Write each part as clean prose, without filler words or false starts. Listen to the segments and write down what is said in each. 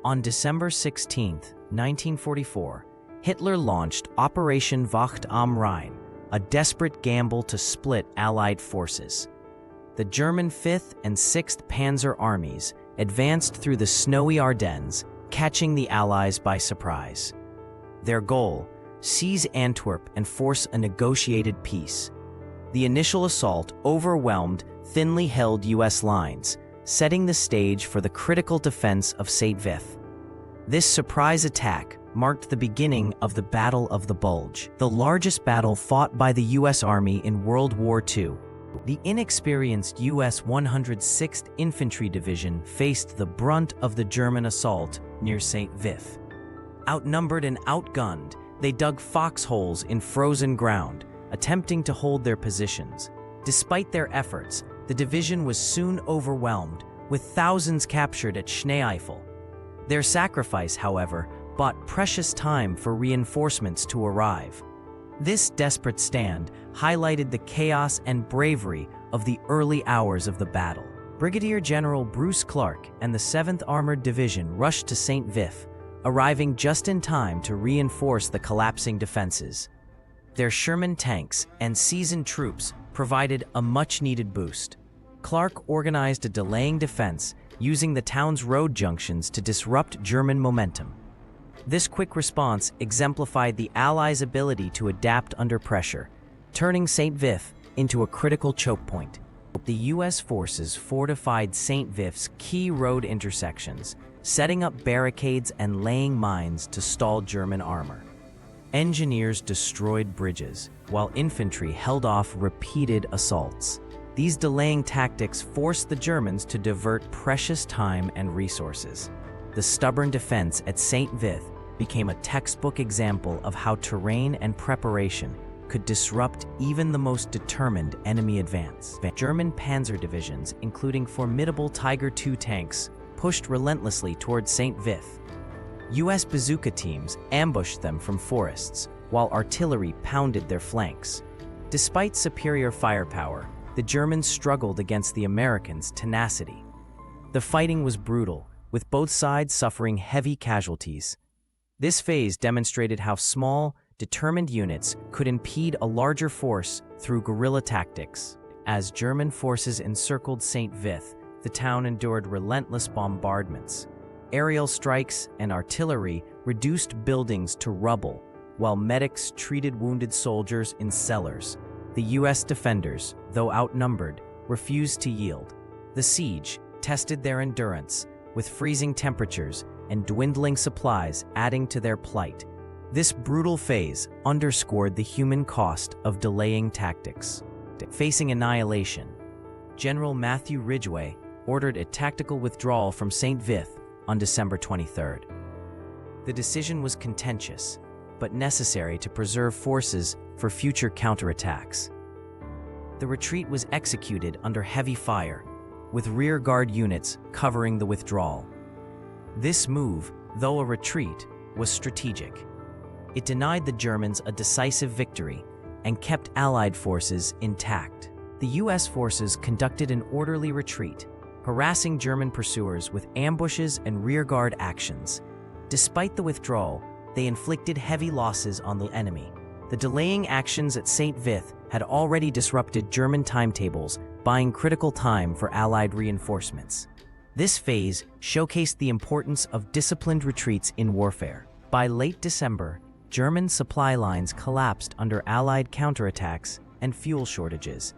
On December 16, 1944, Hitler launched Operation Wacht am Rhein, a desperate gamble to split Allied forces. The German 5th and 6th Panzer armies advanced through the snowy Ardennes, catching the Allies by surprise. Their goal: seize Antwerp and force a negotiated peace. The initial assault overwhelmed thinly held U.S. lines, setting the stage for the critical defense of St. Vith. This surprise attack marked the beginning of the Battle of the Bulge, the largest battle fought by the U.S. Army in World War II. The inexperienced U.S. 106th Infantry Division faced the brunt of the German assault near St. Vith. Outnumbered and outgunned, they dug foxholes in frozen ground, attempting to hold their positions. Despite their efforts, the division was soon overwhelmed, with thousands captured at Schneeifel. Their sacrifice, however, bought precious time for reinforcements to arrive. This desperate stand highlighted the chaos and bravery of the early hours of the battle. Brigadier General Bruce Clark and the 7th Armored Division rushed to St. Vith, arriving just in time to reinforce the collapsing defenses. Their Sherman tanks and seasoned troops provided a much-needed boost. Clark organized a delaying defense using the town's road junctions to disrupt German momentum. This quick response exemplified the Allies' ability to adapt under pressure, turning St. Vith into a critical choke point. The U.S. forces fortified St. Vith's key road intersections, setting up barricades and laying mines to stall German armor. Engineers destroyed bridges, while infantry held off repeated assaults. These delaying tactics forced the Germans to divert precious time and resources. The stubborn defense at St. Vith became a textbook example of how terrain and preparation could disrupt even the most determined enemy advance. German panzer divisions, including formidable Tiger II tanks, pushed relentlessly towards St. Vith. U.S. bazooka teams ambushed them from forests, while artillery pounded their flanks. Despite superior firepower, the Germans struggled against the Americans' tenacity. The fighting was brutal, with both sides suffering heavy casualties. This phase demonstrated how small, determined units could impede a larger force through guerrilla tactics. As German forces encircled St. Vith, the town endured relentless bombardments. Aerial strikes and artillery reduced buildings to rubble, while medics treated wounded soldiers in cellars. The U.S. defenders, though outnumbered, refused to yield. The siege tested their endurance, with freezing temperatures and dwindling supplies adding to their plight. This brutal phase underscored the human cost of delaying tactics. Facing annihilation, General Matthew Ridgway ordered a tactical withdrawal from St. Vith on December 23rd. The decision was contentious, but necessary to preserve forces for future counterattacks. The retreat was executed under heavy fire, with rearguard units covering the withdrawal. This move, though a retreat, was strategic. It denied the Germans a decisive victory and kept Allied forces intact. The U.S. forces conducted an orderly retreat, harassing German pursuers with ambushes and rearguard actions. Despite the withdrawal, they inflicted heavy losses on the enemy. The delaying actions at St. Vith had already disrupted German timetables, buying critical time for Allied reinforcements. This phase showcased the importance of disciplined retreats in warfare. By late December, German supply lines collapsed under Allied counterattacks and fuel shortages.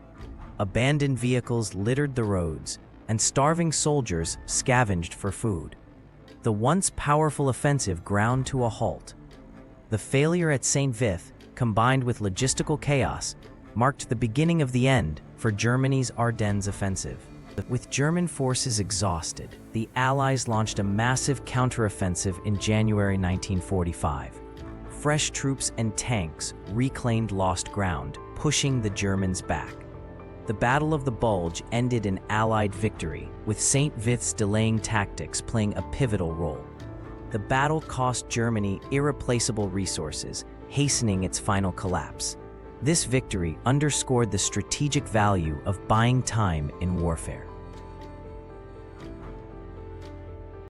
Abandoned vehicles littered the roads, and starving soldiers scavenged for food. The once powerful offensive ground to a halt. The failure at St. Vith, combined with logistical chaos, marked the beginning of the end for Germany's Ardennes Offensive. With German forces exhausted, the Allies launched a massive counteroffensive in January 1945. Fresh troops and tanks reclaimed lost ground, pushing the Germans back. The Battle of the Bulge ended in Allied victory, with St. Vith's delaying tactics playing a pivotal role. The battle cost Germany irreplaceable resources, hastening its final collapse. This victory underscored the strategic value of buying time in warfare.